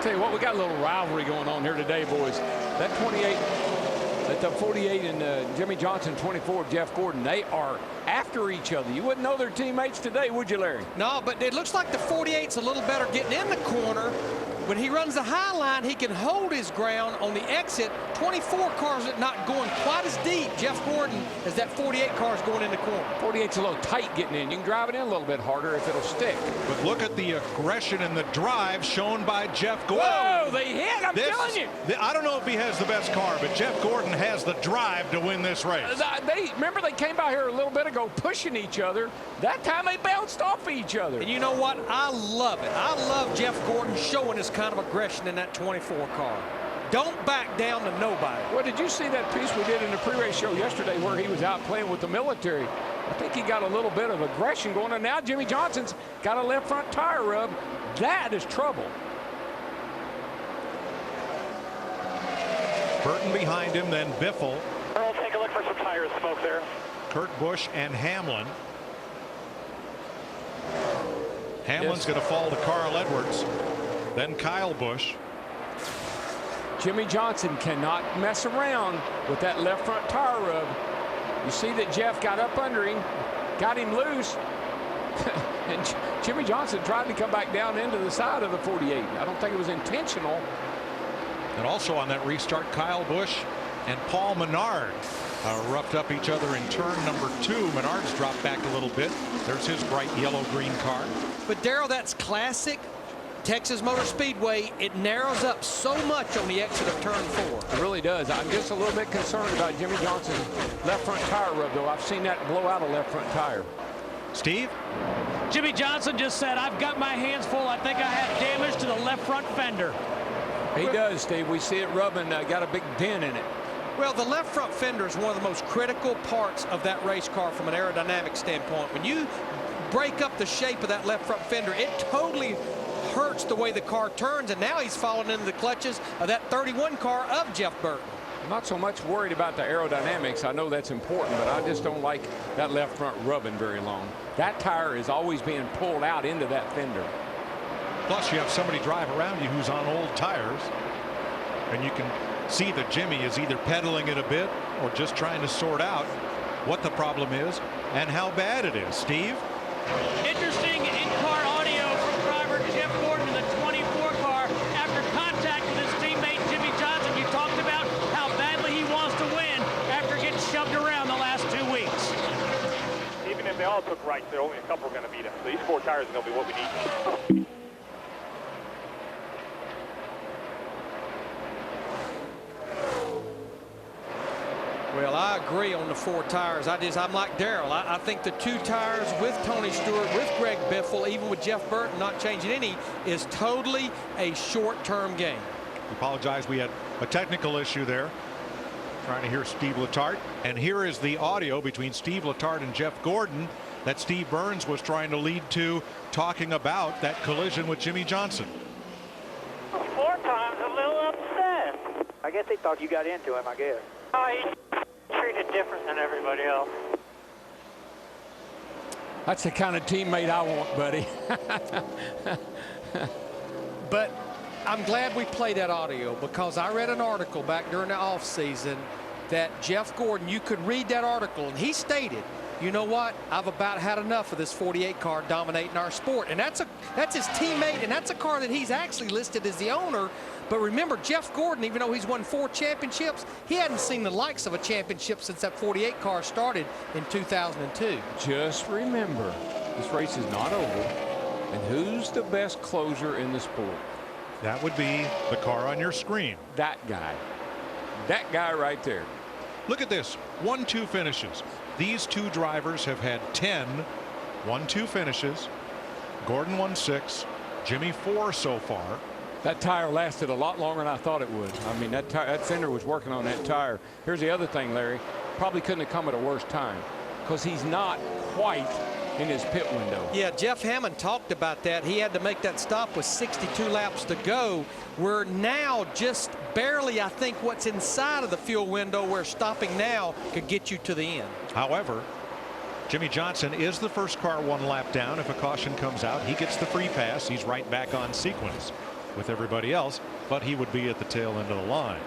Tell you what, we got a little rivalry going on here today, boys. That 28, that 48 and Jimmie Johnson, 24 of Jeff Gordon, they are after each other. You wouldn't know they're teammates today, would you, Larry? No, but it looks like the 48's a little better getting in the corner. When he runs the high line, he can hold his ground on the exit. 24 cars are not going quite as deep, Jeff Gordon, as that 48 car is going in the corner. 48's a little tight getting in. You can drive it in a little bit harder if it'll stick. But look at the aggression and the drive shown by Jeff Gordon. Whoa, they hit, I'm telling you. I don't know if he has the best car, but Jeff Gordon has the drive to win this race. Remember they came by here a little bit ago pushing each other. That time they bounced off each other. And you know what? I love it. I love Jeff Gordon showing his kind of aggression in that 24 car. Don't back down to nobody. Well, did you see that piece we did in the pre-race show yesterday where he was out playing with the military? I think he got a little bit of aggression going on. Now Jimmie Johnson's got a left front tire rub. That is trouble. Burton behind him, then Biffle. Earl, take a look for some tire smoke there. Kurt Busch and Hamlin. Hamlin's going to fall to Carl Edwards, then Kyle Busch. Jimmie Johnson cannot mess around with that left front tire rub. You see that Jeff got up under him, got him loose, and Jimmie Johnson tried to come back down into the side of the 48. I don't think it was intentional. And also on that restart, Kyle Busch and Paul Menard roughed up each other in turn number 2. Menard's dropped back a little bit. There's his bright yellow-green car. But Darrell, that's classic Texas Motor Speedway. It narrows up so much on the exit of turn 4. It really does. I'm just a little bit concerned about Jimmie Johnson's left front tire rub, though. I've seen that blow out a left front tire. Steve? Jimmie Johnson just said, I've got my hands full. I think I have damage to the left front fender. He does, Steve. We see it rubbing, got a big dent in it. Well, the left front fender is one of the most critical parts of that race car from an aerodynamic standpoint. When you break up the shape of that left front fender, it totally hurts the way the car turns, and now he's falling into the clutches of that 31 car of Jeff Burton. I'm not so much worried about the aerodynamics. I know that's important, but I just don't like that left front rubbing very long. That tire is always being pulled out into that fender. Plus, you have somebody drive around you who's on old tires, and you can see that Jimmie is either pedaling it a bit or just trying to sort out what the problem is and how bad it is. Steve? Interesting in-car audio from driver Jeff Gordon in the 24 car after contact with his teammate Jimmie Johnson. You talked about how badly he wants to win after getting shoved around the last 2 weeks. Even if they all took right, there only a couple are going to beat him. So these 4 tires are going to be what we need. Well, I agree on the 4 tires. I'm like Darrell. I think the 2 tires with Tony Stewart, with Greg Biffle, even with Jeff Burton not changing any, is totally a short-term game. Apologize, we had a technical issue there. Trying to hear Steve Letarte. And here is the audio between Steve Letarte and Jeff Gordon that Steve Burns was trying to lead to, talking about that collision with Jimmie Johnson. 4 times a little upset. I guess they thought you got into him, I guess. Oh, he's treated different than everybody else. That's the kind of teammate I want, buddy. But I'm glad we played that audio, because I read an article back during the offseason that Jeff Gordon, you could read that article, and he stated, you know what, I've about had enough of this 48 car dominating our sport. And that's his teammate, and that's a car that he's actually listed as the owner. But remember, Jeff Gordon, even though he's won 4 championships, he hadn't seen the likes of a championship since that 48 car started in 2002. Just remember, this race is not over. And who's the best closer in the sport? That would be the car on your screen. That guy. That guy right there. Look at this. 1-2 finishes. These 2 drivers have had 10 1-2 finishes. Gordon won 6. Jimmie 4 so far. That tire lasted a lot longer than I thought it would. I mean, that fender was working on that tire. Here's the other thing, Larry. Probably couldn't have come at a worse time, because he's not quite in his pit window. Yeah, Jeff Hammond talked about that. He had to make that stop with 62 laps to go. We're now just barely, I think, what's inside of the fuel window, where stopping now could get you to the end. However, Jimmie Johnson is the first car 1 lap down. If a caution comes out, he gets the free pass. He's right back on sequence. with everybody else, but he would be at the tail end of the line.